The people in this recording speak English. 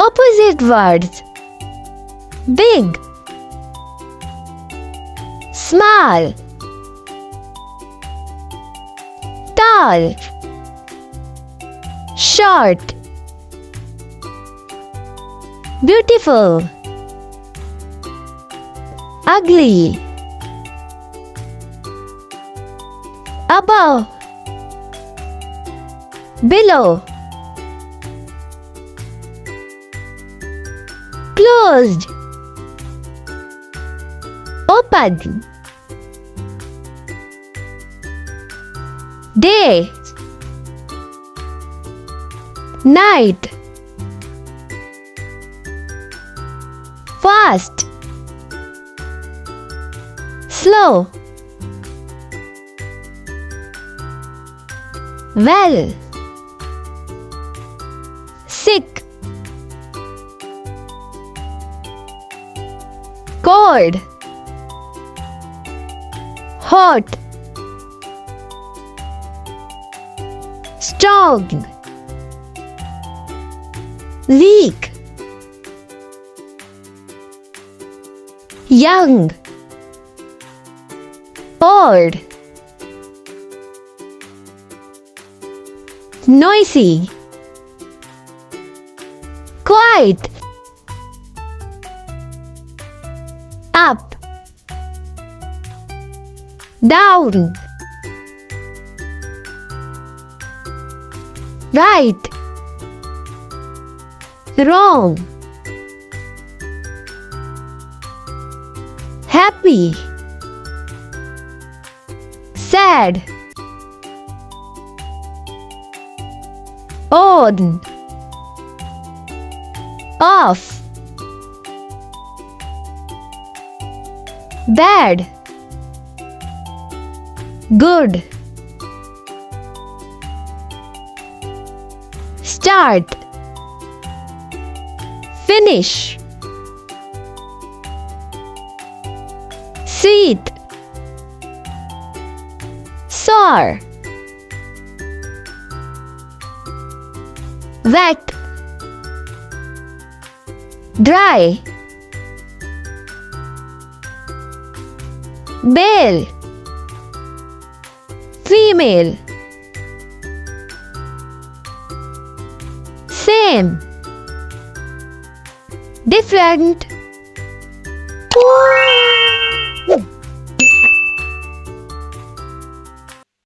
Opposite words. Big, small, tall, short, beautiful, ugly, above, below, closed, open, day, night, fast, slow, well, sick, cold, hot, strong, weak, young, old, noisy, quiet, up, down, right, wrong, happy, sad, on, off, bad, good, start, finish, sweet, sour, wet, dry, male, female, same, different.